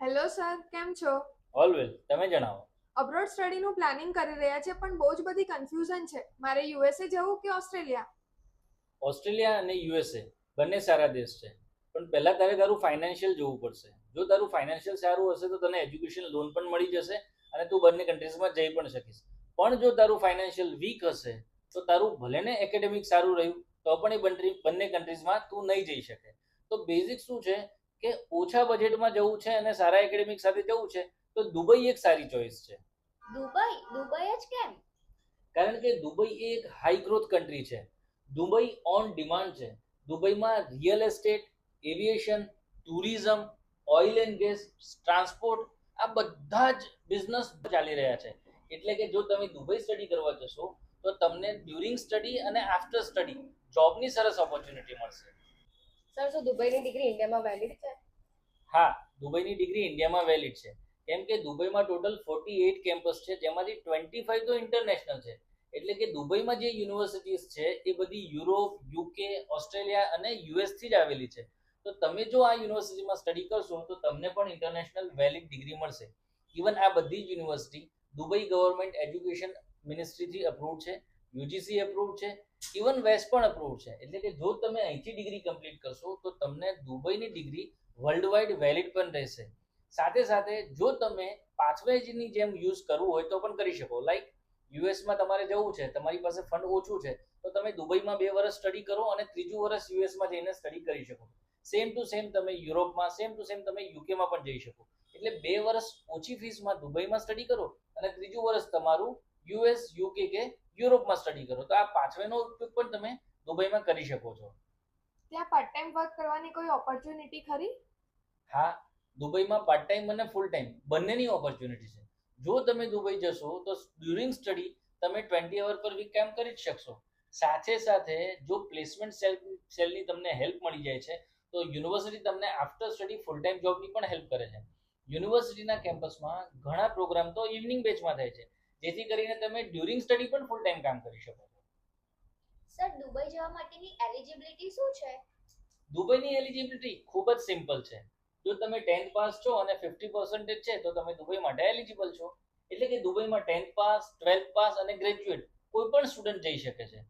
Hello sir, કેમ છો? All well, તમે જણાવો. અબ્રોડ સ્ટડીનું પ્લાનિંગ કરી રહ્યા છે પણ બહુ જ બધી કન્ફ્યુઝન છે. મારે યુએસએ જવું કે ઓસ્ટ્રેલિયા? ઓસ્ટ્રેલિયા અને યુએસએ બંને સારા દેશ છે, પણ પહેલા તારું ફાઇનાન્શિયલ જોવું પડશે. જો તારું ફાઇનાન્શિયલ સારું હશે તો તને એજ્યુકેશન લોન પણ મળી જશે અને તું બંને કન્ટ્રીઝમાં જઈ પણ શકીશ. પણ જો તારું ફાઇનાન્શિયલ વીક હશે તો તારું ભલે ને એકેડેમિક સારું રહ્યું તો પણ એ બંને કન્ટ્રીઝમાં તું નહીં જઈ શકે. તો બેઝિક શું છે કે ઓછા બજેટમાં જવું છે અને સારા એકેડેમિક સાથે જવું છે તો દુબઈ એક સારી ચોઈસ છે. દુબઈ દુબઈ જ કેમ? કારણ કે દુબઈ એ એક હાઈ ગ્રોથ કન્ટ્રી છે. દુબઈ ઓન ડિમાન્ડ છે. દુબઈમાં real estate, aviation, tourism, oil and gas, transport, આ બધા જ બિઝનેસ ચાલી રહ્યા છે. એટલે કે જો તમે દુબઈ સ્ટડી કરવા જશો તો તમને ડ્યુરિંગ સ્ટડી અને આફ્ટર સ્ટડી જોબની સરસ ઓપોર્ચ્યુનિટી મળશે. સર, શું દુબઈની ડિગ્રી ઇન્ડિયામાં વેલિડ છે? હા, દુબઈની ડિગ્રી ઇન્ડિયામાં વેલિડ છે. કેમ કે દુબઈમાં ટોટલ 48 કેમ્પસ છે, જેમાંથી 25 તો ઇન્ટરનેશનલ છે. એટલે કે દુબઈમાં જે યુનિવર્સિટીઝ છે એ બધી યુરોપ, યુકે, ઓસ્ટ્રેલિયા અને યુએસ થી જ આવેલી છે. તો તમે જો આ યુનિવર્સિટીમાં સ્ટડી કરશો તો તમને પણ ઇન્ટરનેશનલ વેલિડ ડિગ્રી મળશે. ઇવન આ બધી જ યુનિવર્સિટી દુબઈ ગવર્મેન્ટ એજ્યુકેશન મિનિસ્ટ્રીથી અપ્રૂવ છે, યુજીસી અપ્રૂવ છે, ઇવન વેસ્ટ પણ અપ્રૂવ છે. એટલે કે જો તમે અહીંથી ડિગ્રી કમ્પ્લીટ કરશો તો તમને દુબઈની ડિગ્રી વર્લ્ડ વાઇડ વેલિડ પણ રહેશે. સાથે સાથે જો તમે પાથવેની જેમ યુઝ કરવું હોય તો પણ કરી શકો. લાઈક યુએસમાં તમારે જવું છે, તમારી પાસે ફંડ ઓછું છે તો તમે દુબઈમાં 2 વર્ષ સ્ટડી કરો અને ત્રીજું વર્ષ યુએસમાં જઈને સ્ટડી કરી શકો. સેમ ટુ સેમ તમે યુરોપમાં, સેમ ટુ સેમ તમે યુકેમાં પણ જઈ શકો. એટલે 2 વર્ષ ઓછી ફીસમાં દુબઈમાં સ્ટડી કરો અને ત્રીજું વર્ષ તમારું યુએસ, યુકે કે યુરોપમાં સ્ટડી કરો. તો આ પાથવેનો ઉપયોગ પણ તમે દુબઈમાં કરી શકો છો. ત્યાં પાર્ટ ટાઈમ વર્ક કરવાની કોઈ ઓપોર્ચ્યુનિટી ખરી? હા, દુબઈમાં પાર્ટ ટાઈમ અને ફૂલ ટાઈમ બંનેની ઓપોર્ચ્યુનિટી છે. જો તમે દુબઈ જશો તો ડ્યુરિંગ સ્ટડી તમે 20 અવર પર વીક કામ કરી જ શકશો. સાથે સાથે જો પ્લેસમેન્ટ સેલની તમને હેલ્પ મળી જાય છે તો યુનિવર્સિટી તમને આફ્ટર સ્ટડી ફૂલ ટાઈમ જોબની પણ હેલ્પ કરે છે. યુનિવર્સિટીના કેમ્પસમાં ઘણા પ્રોગ્રામ તો ઇવનિંગ બેચમાં થાય છે, જેથી કરીને તમે ડ્યુરિંગ સ્ટડી પણ ફૂલ ટાઈમ કામ કરી શકો છો. સર, દુબઈ જવા માટેની એલિજિબિલિટી શું છે? દુબઈની એલિજિબિલિટી ખૂબ જ સિમ્પલ છે. જો તમે 10th પાસ છો અને 50% છે તો તમે દુબઈ માટે એલિજિબલ છો. એટલે કે દુબઈમાં 10th પાસ, 12th પાસ અને ગ્રેજ્યુએટ કોઈ પણ સ્ટુડન્ટ જઈ શકે છે.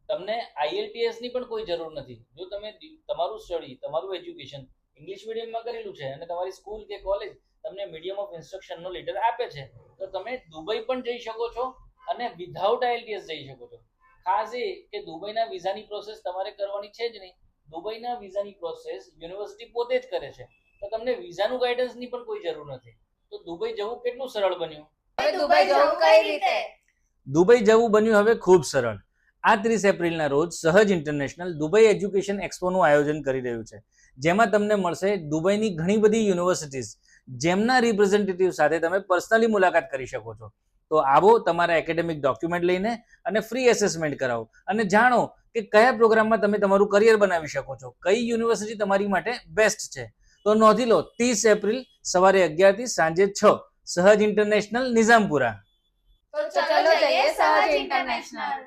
તમને IELTS ની પણ કોઈ જરૂર નથી. જો તમે તમારું સ્ટડી, તમારું એજ્યુકેશન ઇંગ્લિશ મીડિયમમાં કરેલું છે અને તમારી સ્કૂલ કે કોલેજ તમને મીડિયમ ઓફ ઇન્સ્ટ્રક્શનનો લેટર આપે છે તો તમે દુબઈ પણ જઈ શકો છો અને વિધાઉટ IELTS જઈ શકો છો. ખાસ એ કે દુબઈના વિઝાની પ્રોસેસ તમારે કરવાની છે જ નહીં. દુબઈના વિઝાની પ્રોસેસ યુનિવર્સિટી પોતે જ કરે છે. તો તમને વિઝાનું ગાઈડન્સની પણ કોઈ જરૂર નથી. તો દુબઈ જવું કેટલું સરળ બન્યું. હવે દુબઈ જવું કઈ રીતે? દુબઈ જવું બન્યું હવે ખૂબ સરળ. આ 30 એપ્રિલના રોજ સહજ ઇન્ટરનેશનલ દુબઈ એજ્યુકેશન એક્સપોનું આયોજન કરી રહ્યું છે, જેમાં તમને મળશે દુબઈની ઘણી બધી યુનિવર્સિટીઝ, જેમના રિપ્રેઝેન્ટેટિવ સાથે તમે પર્સનલી મુલાકાત કરી શકો છો. તો આવો તમારા એકેડેમિક ડોક્યુમેન્ટ લઈને અને ફ્રી એસેસમેન્ટ કરાવો અને જાણો કે કયા પ્રોગ્રામમાં તમે તમારું કરિયર બનાવી શકો છો, કઈ યુનિવર્સિટી તમારી માટે બેસ્ટ છે. તો નોંધી લો, 30 એપ્રિલ સવારે 11 થી સાંજે 6, સહજ ઇન્ટરનેશનલ નિઝામપુરા. તો ચલો જઈએ સહજ ઇન્ટરનેશનલ.